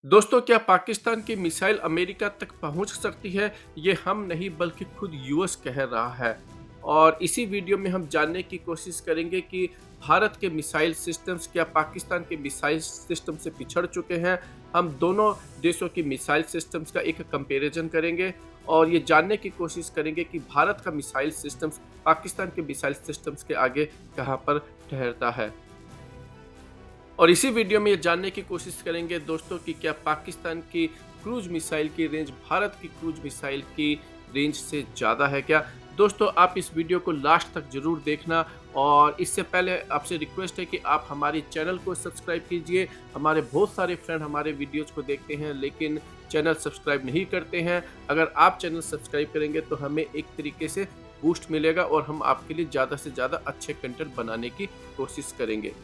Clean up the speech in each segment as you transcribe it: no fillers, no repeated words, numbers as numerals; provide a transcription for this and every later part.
दोस्तों, क्या पाकिस्तान की मिसाइल अमेरिका तक पहुंच सकती है? ये हम नहीं बल्कि खुद यूएस कह रहा है। और इसी वीडियो में हम जानने की कोशिश करेंगे कि भारत के मिसाइल सिस्टम्स क्या पाकिस्तान के मिसाइल सिस्टम से पिछड़ चुके हैं। हम दोनों देशों की मिसाइल सिस्टम्स का एक कंपैरिजन करेंगे और ये जानने की कोशिश करेंगे कि भारत का मिसाइल सिस्टम्स पाकिस्तान के मिसाइल सिस्टम्स के आगे कहाँ पर ठहरता है। और इसी वीडियो में ये जानने की कोशिश करेंगे दोस्तों कि क्या पाकिस्तान की क्रूज मिसाइल की रेंज भारत की क्रूज मिसाइल की रेंज से ज़्यादा है क्या? दोस्तों, आप इस वीडियो को लास्ट तक ज़रूर देखना और इससे पहले आपसे रिक्वेस्ट है कि आप हमारे चैनल को सब्सक्राइब कीजिए। हमारे बहुत सारे फ्रेंड हमारे वीडियोज़ को देखते हैं लेकिन चैनल सब्सक्राइब नहीं करते हैं। अगर आप चैनल सब्सक्राइब करेंगे तो हमें एक तरीके से बूस्ट मिलेगा और हम आपके लिए ज़्यादा से ज़्यादा अच्छे कंटेंट बनाने की कोशिश करेंगे।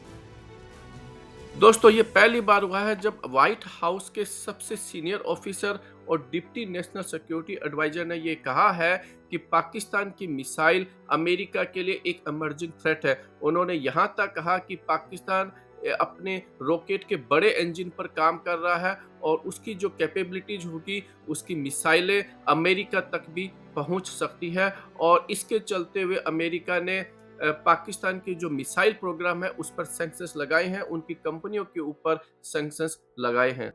दोस्तों, ये पहली बार हुआ है जब व्हाइट हाउस के सबसे सीनियर ऑफिसर और डिप्टी नेशनल सिक्योरिटी एडवाइजर ने ये कहा है कि पाकिस्तान की मिसाइल अमेरिका के लिए एक इमर्जिंग थ्रेट है। उन्होंने यहाँ तक कहा कि पाकिस्तान अपने रॉकेट के बड़े इंजन पर काम कर रहा है और उसकी जो कैपेबिलिटीज होगी, उसकी मिसाइलें अमेरिका तक भी पहुंच सकती है। और इसके चलते हुए अमेरिका ने पाकिस्तान की जो मिसाइल प्रोग्राम है उस पर सैंक्शंस लगाए हैं, उनकी कंपनियों के ऊपर सैंक्शंस लगाए हैं।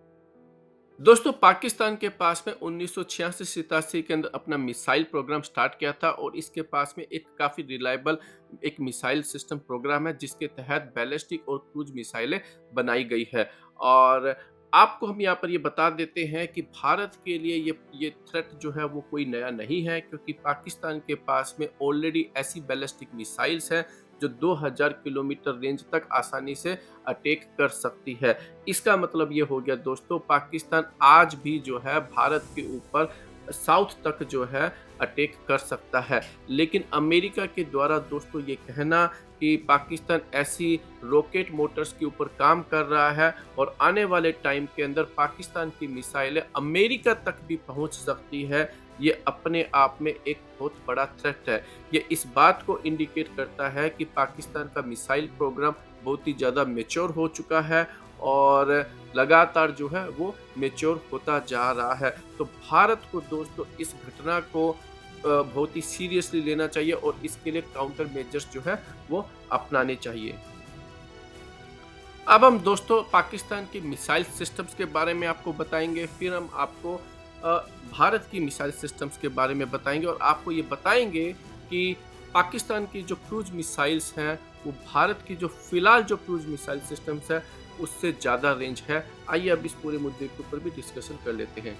दोस्तों, पाकिस्तान के पास में 1986-87 के अंदर अपना मिसाइल प्रोग्राम स्टार्ट किया था और इसके पास में एक काफ़ी रिलायबल एक मिसाइल सिस्टम प्रोग्राम है जिसके तहत बैलिस्टिक और क्रूज मिसाइलें बनाई गई है। और आपको हम यहाँ पर ये बता देते हैं कि भारत के लिए ये थ्रेट जो है वो कोई नया नहीं है, क्योंकि पाकिस्तान के पास में ऑलरेडी ऐसी बैलिस्टिक मिसाइल्स हैं जो 2000 किलोमीटर रेंज तक आसानी से अटैक कर सकती है। इसका मतलब ये हो गया दोस्तों, पाकिस्तान आज भी जो है भारत के ऊपर साउथ तक जो है अटैक कर सकता है। लेकिन अमेरिका के द्वारा दोस्तों ये कहना कि पाकिस्तान ऐसी रॉकेट मोटर्स के ऊपर काम कर रहा है और आने वाले टाइम के अंदर पाकिस्तान की मिसाइलें अमेरिका तक भी पहुंच सकती है, ये अपने आप में एक बहुत बड़ा थ्रेट है। ये इस बात को इंडिकेट करता है कि पाकिस्तान का मिसाइल प्रोग्राम बहुत ही ज़्यादा मैच्योर हो चुका है और लगातार जो है वो मैच्योर होता जा रहा है। तो भारत को दोस्तों इस घटना को बहुत ही सीरियसली लेना चाहिए और इसके लिए काउंटर मेजर्स जो है वो अपनाने चाहिए। अब हम दोस्तों पाकिस्तान की मिसाइल सिस्टम्स के बारे में आपको बताएंगे, फिर हम आपको भारत की मिसाइल सिस्टम्स के बारे में बताएंगे और आपको ये बताएंगे कि पाकिस्तान की जो क्रूज मिसाइल्स हैं वो भारत की जो फिलहाल जो क्रूज मिसाइल सिस्टम्स है उससे ज़्यादा रेंज है। आइए अब इस पूरे मुद्दे के ऊपर भी डिस्कशन कर लेते हैं।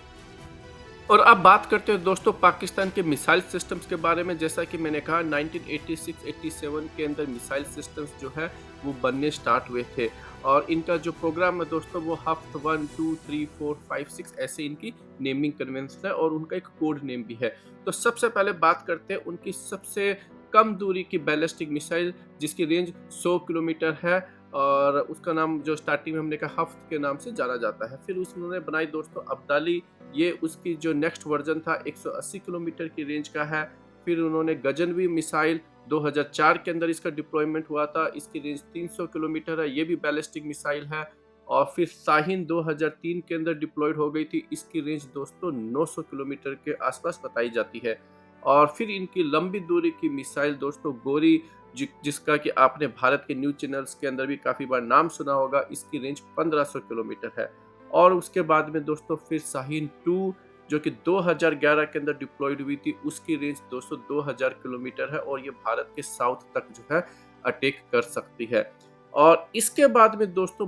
और अब बात करते हैं दोस्तों पाकिस्तान के मिसाइल सिस्टम्स के बारे में। जैसा कि मैंने कहा 1986-87 के अंदर मिसाइल सिस्टम्स जो है वो बनने स्टार्ट हुए थे और इनका जो प्रोग्राम है दोस्तों वो हफ्त 1 2 3 4 5 6 ऐसे इनकी नेमिंग कन्वेंशन है और उनका एक कोड नेम भी है। तो सबसे पहले बात करते हैं उनकी सबसे कम दूरी की बैलिस्टिक मिसाइल जिसकी रेंज 100 किलोमीटर है और उसका नाम जो स्टार्टिंग में हमने कहा हफ्त के नाम से जाना जाता है। फिर उन्होंने बनाई दोस्तों अब्दाली, ये उसकी जो नेक्स्ट वर्जन था 180 किलोमीटर की रेंज का है। फिर उन्होंने गजनवी मिसाइल 2004 के अंदर इसका डिप्लॉयमेंट हुआ था, इसकी रेंज 300 किलोमीटर है, ये भी बैलिस्टिक मिसाइल है। और फिर शाहीन 2003 के अंदर डिप्लॉयड हो गई थी, इसकी रेंज दोस्तों 900 किलोमीटर के आसपास बताई जाती है। और फिर इनकी लंबी दूरी की मिसाइल दोस्तों गोरी, जिसका कि आपने भारत के न्यूज़ चैनल्स के अंदर भी काफ़ी बार नाम सुना होगा, इसकी रेंज 1500 किलोमीटर है। और उसके बाद में दोस्तों फिर शाहीन 2 जो कि 2011 के अंदर डिप्लॉयड हुई थी, उसकी रेंज दोस्तों 2000 किलोमीटर है और ये भारत के साउथ तक जो है अटैक कर सकती है। और इसके बाद में दोस्तों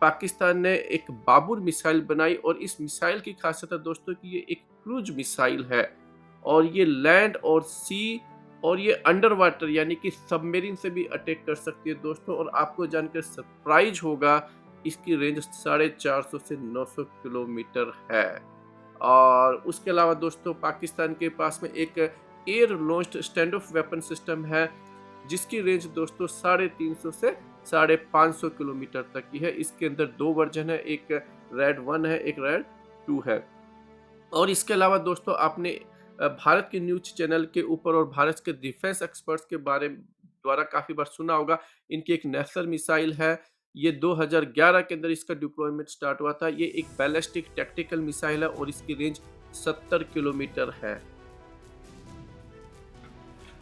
पाकिस्तान ने एक बाबुर मिसाइल बनाई और इस मिसाइल की खासियत है दोस्तों कि ये एक क्रूज मिसाइल है और ये लैंड और सी और ये अंडर वाटर यानी कि सबमरीन से भी अटैक कर सकती है दोस्तों। और आपको जानकर सरप्राइज होगा, इसकी रेंज 450 से 900 किलोमीटर है। और उसके अलावा दोस्तों पाकिस्तान के पास में एक air launched stand of weapon system है जिसकी रेंज दोस्तों 350 से 550 किलोमीटर तक की है। इसके अंदर दो वर्जन है, एक रेड 1 है, एक रेड 2 है। और इसके अलावा दोस्तों आपने भारत के न्यूज़ चैनल के ऊपर और भारत के डिफेंस एक्सपर्ट्स के बारे द्वारा काफ़ी बार सुना होगा, इनकी एक नेसर मिसाइल है ये 2011 के अंदर इसका डिप्लॉयमेंट स्टार्ट हुआ था। ये एक बैलिस्टिक टैक्टिकल मिसाइल है और इसकी रेंज 70 किलोमीटर है।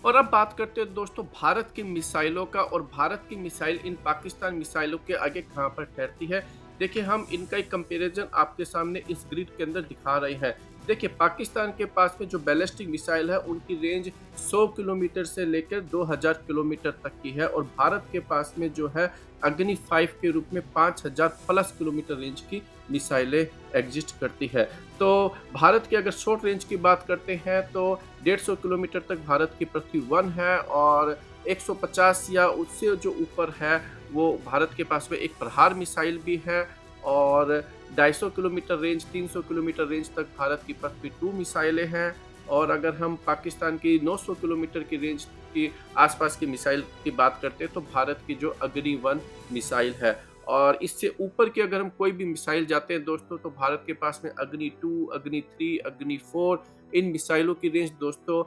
और अब बात करते हैं दोस्तों भारत की मिसाइलों का, और भारत की मिसाइल इन पाकिस्तान मिसाइलों के आगे कहां पर ठहरती है। देखिए, हम इनका एक कंपैरिजन आपके सामने इस ग्रिड के अंदर दिखा रहे हैं। देखिए, पाकिस्तान के पास में जो बैलिस्टिक मिसाइल है उनकी रेंज 100 किलोमीटर से लेकर 2000 किलोमीटर तक की है, और भारत के पास में जो है अग्नि 5 के रूप में 5000 प्लस किलोमीटर रेंज की मिसाइलें एग्जिस्ट करती है। तो भारत की अगर शॉर्ट रेंज की बात करते हैं तो 150 किलोमीटर तक भारत की पृथ्वी 1 है, और 150 या उससे जो ऊपर है वो भारत के पास में एक प्रहार मिसाइल भी है, और 250 किलोमीटर रेंज 300 किलोमीटर रेंज तक भारत की पृथ्वी 2 मिसाइलें हैं। और अगर हम पाकिस्तान की 900 किलोमीटर की रेंज की आसपास की मिसाइल की बात करते हैं तो भारत की जो अग्नि 1 मिसाइल है। और इससे ऊपर की अगर हम कोई भी मिसाइल जाते हैं दोस्तों तो भारत के पास में अग्नि 2, अग्नि 3, अग्नि 4, इन मिसाइलों की रेंज दोस्तों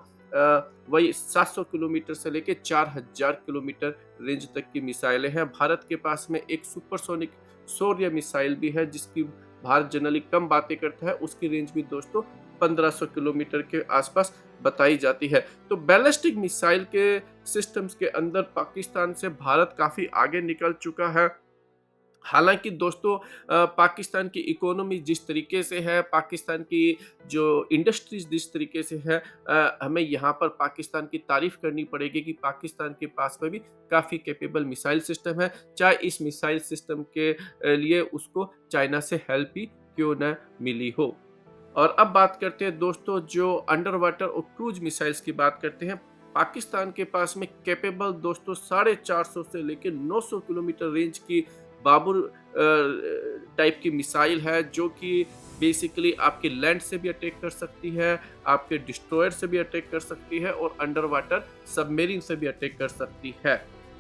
वही 700 किलोमीटर से लेके 4000 किलोमीटर रेंज तक की मिसाइलें हैं। भारत के पास में एक सुपरसोनिक शौर्य मिसाइल भी है जिसकी भारत जनरली कम बातें करता है, उसकी रेंज भी दोस्तों 1500 किलोमीटर के आसपास बताई जाती है। तो बैलिस्टिक मिसाइल के सिस्टम्स के अंदर पाकिस्तान से भारत काफी आगे निकल चुका है। हालाँकि दोस्तों पाकिस्तान की इकोनॉमी जिस तरीके से है, पाकिस्तान की जो इंडस्ट्रीज़ जिस तरीके से है, हमें यहाँ पर पाकिस्तान की तारीफ़ करनी पड़ेगी कि पाकिस्तान के पास में भी काफ़ी कैपेबल मिसाइल सिस्टम है, चाहे इस मिसाइल सिस्टम के लिए उसको चाइना से हेल्प ही क्यों न मिली हो। और अब बात करते हैं दोस्तों जो अंडर वाटर और क्रूज मिसाइल्स की बात करते हैं। पाकिस्तान के पास में कैपेबल दोस्तों 450 से लेकर 900 किलोमीटर रेंज की बाबुर टाइप की मिसाइल है, जो कि बेसिकली आपके लैंड से भी अटैक कर सकती है, आपके डिस्ट्रॉयर से भी अटैक कर सकती है, और अंडर वाटर सबमरीन से भी अटैक कर सकती है।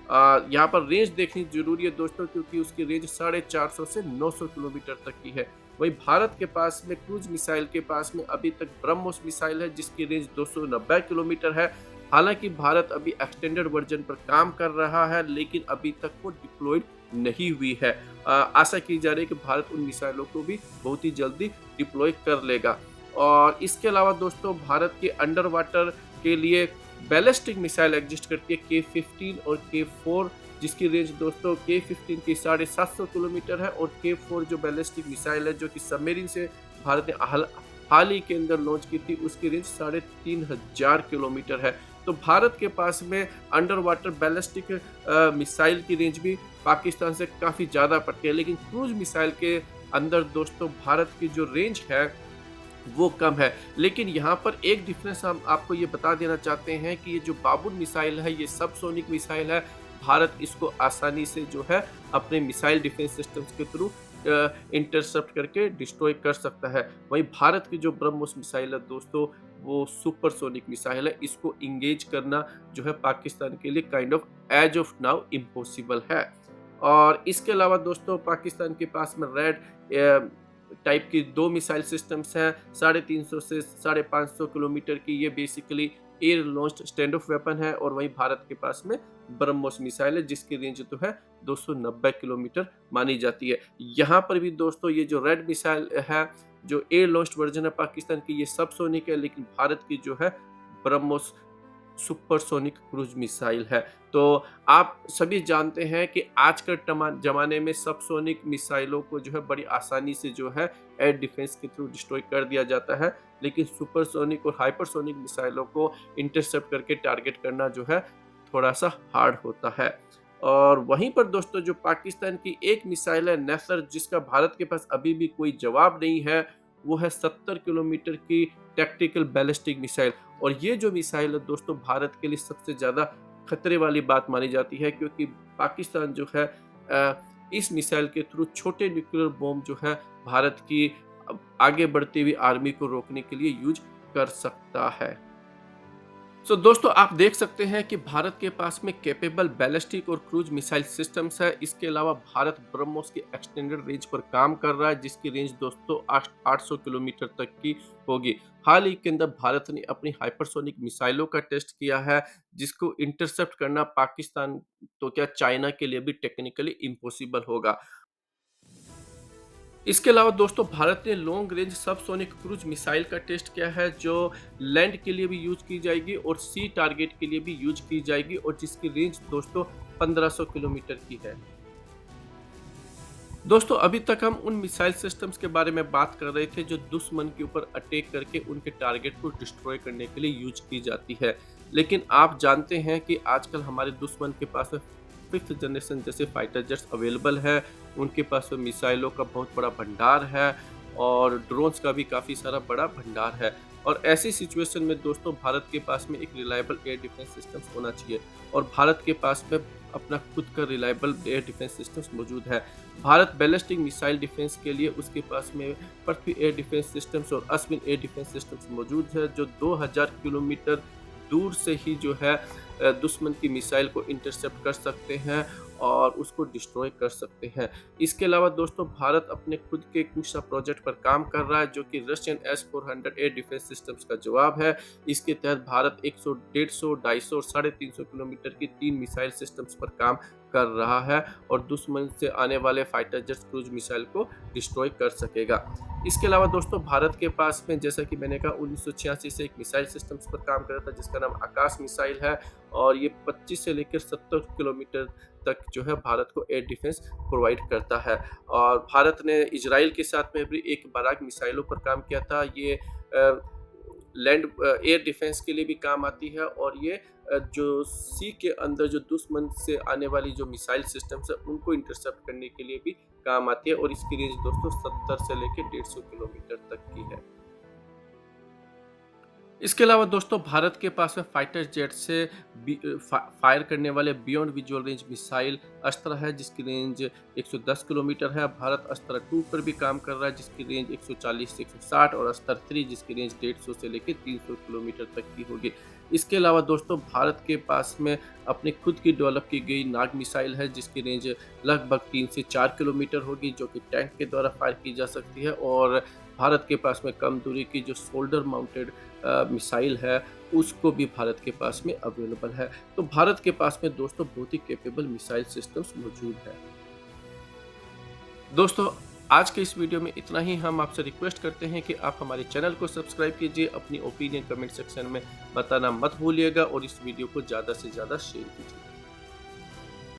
यहाँ पर रेंज देखनी जरूरी है दोस्तों, क्योंकि उसकी रेंज 450 से 900 किलोमीटर तक की है। वही भारत के पास में क्रूज मिसाइल के पास में अभी तक ब्रह्मोस मिसाइल है जिसकी रेंज 290 किलोमीटर है। हालांकि भारत अभी एक्सटेंडेड वर्जन पर काम कर रहा है, लेकिन अभी तक वो डिप्लॉयड नहीं हुई है। आशा की जा रही है कि भारत उन मिसाइलों को भी बहुत ही जल्दी डिप्लॉय कर लेगा। और इसके अलावा दोस्तों भारत के अंडर वाटर के लिए बैलिस्टिक मिसाइल एग्जिस्ट करती है K-15 और K-4, जिसकी रेंज दोस्तों K-15 की 750 किलोमीटर है, और K-4 जो बैलिस्टिक मिसाइल है जो कि सबमरीन से भारत ने हाल ही के अंदर लॉन्च की थी, उसकी रेंज 3500 किलोमीटर है। तो भारत के पास में अंडर वाटर बैलिस्टिक मिसाइल की रेंज भी पाकिस्तान से काफ़ी ज़्यादा पड़ती है, लेकिन क्रूज मिसाइल के अंदर दोस्तों भारत की जो रेंज है वो कम है। लेकिन यहाँ पर एक डिफरेंस हम आपको ये बता देना चाहते हैं कि ये जो बाबुर मिसाइल है ये सबसोनिक मिसाइल है। भारत इसको आसानी से जो है अपने मिसाइल डिफेंस सिस्टम्स के थ्रू इंटरसेप्ट करके डिस्ट्रॉय कर सकता है। वहीं भारत की जो ब्रह्मोस मिसाइल है दोस्तों वो सुपरसोनिक मिसाइल है, इसको इंगेज करना जो है पाकिस्तान के लिए kind of as of now impossible है। और इसके अलावा दोस्तों पाकिस्तान के पास में रेड टाइप की 2 मिसाइल सिस्टम्स हैं, 350 से 550 किलोमीटर की। ये basically air launched stand of weapon है, और वहीं भारत के पास में ब्रह्मोस मिसाइल है जिसकी रेंज तो है 290 किलोमीटर मानी जाती है। यहाँ पर भी दोस्तों ये जो रेड मिसाइल है जो एयर लॉन्च्ड वर्जन है पाकिस्तान की, ये सबसोनिक है, लेकिन भारत की जो है ब्रह्मोस सुपरसोनिक क्रूज मिसाइल है। तो आप सभी जानते हैं कि आज के जमाने में सबसोनिक मिसाइलों को जो है बड़ी आसानी से जो है एयर डिफेंस के थ्रू डिस्ट्रॉय कर दिया जाता है, लेकिन सुपरसोनिक और हाइपरसोनिक मिसाइलों को इंटरसेप्ट करके टारगेट करना जो है थोड़ा सा हार्ड होता है। और वहीं पर दोस्तों जो पाकिस्तान की एक मिसाइल है नेसर, जिसका भारत के पास अभी भी कोई जवाब नहीं है, वो है 70 किलोमीटर की टैक्टिकल बैलिस्टिक मिसाइल। और ये जो मिसाइल है दोस्तों भारत के लिए सबसे ज़्यादा खतरे वाली बात मानी जाती है, क्योंकि पाकिस्तान जो है इस मिसाइल के थ्रू छोटे न्यूक्लियर बॉम्ब जो है भारत की आगे बढ़ती हुई आर्मी को रोकने के लिए यूज कर सकता है। दोस्तों आप देख सकते हैं कि भारत के पास में कैपेबल बैलिस्टिक और क्रूज मिसाइल सिस्टम्स है। इसके अलावा भारत ब्रह्मोस की एक्सटेंडेड रेंज पर काम कर रहा है, जिसकी रेंज दोस्तों 800 किलोमीटर तक की होगी। हाल ही के अंदर भारत ने अपनी हाइपरसोनिक मिसाइलों का टेस्ट किया है, जिसको इंटरसेप्ट करना पाकिस्तान तो क्या चाइना के लिए भी टेक्निकली इम्पॉसिबल होगा। इसके अलावा दोस्तों भारत ने long range subsonic cruise missile का टेस्ट किया है, जो लैंड के लिए भी यूज की जाएगी और सी टारगेट के लिए भी यूज की जाएगी, और जिसकी रेंज दोस्तों 1500 किलोमीटर की है। दोस्तों अभी तक हम उन मिसाइल सिस्टम्स के बारे में बात कर रहे थे जो दुश्मन के ऊपर अटैक करके उनके टारगेट को डिस्ट्रॉय करने के लिए यूज की जाती है। लेकिन आप जानते हैं कि आजकल हमारे दुश्मन के पास में 5th जनरेशन जैसे फाइटर जेट्स अवेलेबल है, उनके पास में मिसाइलों का बहुत बड़ा भंडार है और ड्रोन्स का भी काफ़ी सारा बड़ा भंडार है। और ऐसी सिचुएशन में दोस्तों भारत के पास में एक रिलायबल एयर डिफेंस सिस्टम्स होना चाहिए, और भारत के पास में अपना खुद का रिलायबल एयर डिफेंस सिस्टम्स मौजूद है। भारत बैलिस्टिक मिसाइल डिफेंस के लिए उसके पास में पृथ्वी एयर डिफेंस सिस्टम्स और अश्विन एयर डिफेंस सिस्टम्स मौजूद है, जो 2000 किलोमीटर दूर से ही जो है दुश्मन की मिसाइल को इंटरसेप्ट कर सकते हैं और उसको डिस्ट्रॉय कर सकते हैं। इसके अलावा दोस्तों भारत अपने खुद के कुछ प्रोजेक्ट पर काम कर रहा है, जो कि Russian S-400 air defence systems का जवाब है। इसके तहत भारत 100, 150, 250 और 350 किलोमीटर की 3 मिसाइल सिस्टम्स पर काम कर रहा है और दुश्मन से आने वाले फाइटर जेट क्रूज मिसाइल को डिस्ट्रॉय कर सकेगा। इसके अलावा दोस्तों भारत के पास में जैसा कि मैंने कहा 1986 से एक मिसाइल सिस्टम्स पर काम कर रहा था, जिसका नाम आकाश मिसाइल है, और ये 25 से लेकर 70 किलोमीटर तक जो है भारत को एयर डिफेंस प्रोवाइड करता है। और भारत ने इजराइल के साथ में भी एक बराक मिसाइलों पर काम किया था। ये लैंड एयर डिफेंस के लिए भी काम आती है, और ये जो सी के अंदर जो दुश्मन से आने वाली जो मिसाइल सिस्टम्स है उनको इंटरसेप्ट करने के लिए भी काम आती है, और इसकी रेंज दोस्तों 70 से लेकर 150 किलोमीटर तक की है। इसके अलावा दोस्तों भारत के पास में फाइटर जेट से फायर करने वाले बियॉन्ड विजुअल रेंज मिसाइल अस्त्र है, जिसकी रेंज 110 किलोमीटर है। भारत अस्त्र 2 पर भी काम कर रहा है, जिसकी रेंज 140 से 160, और अस्त्र 3 जिसकी रेंज 150 से लेकर 300 किलोमीटर तक की होगी। इसके अलावा दोस्तों भारत के पास में अपनी खुद की डेवलप की गई नाग मिसाइल है, जिसकी रेंज लगभग 3 से 4 किलोमीटर होगी, जो कि टैंक के द्वारा फायर की जा सकती है। और भारत के पास में कम दूरी की जो शोल्डर माउंटेड मिसाइल है, उसको भी भारत के पास में अवेलेबल है। तो भारत के पास में दोस्तों बहुत ही कैपेबल मिसाइल सिस्टम्स मौजूद है। दोस्तों आज के इस वीडियो में इतना ही। हम आपसे रिक्वेस्ट करते हैं कि आप हमारे चैनल को सब्सक्राइब कीजिए, अपनी ओपिनियन कमेंट सेक्शन में बताना मत भूलिएगा, और इस वीडियो को ज़्यादा से ज़्यादा शेयर कीजिए।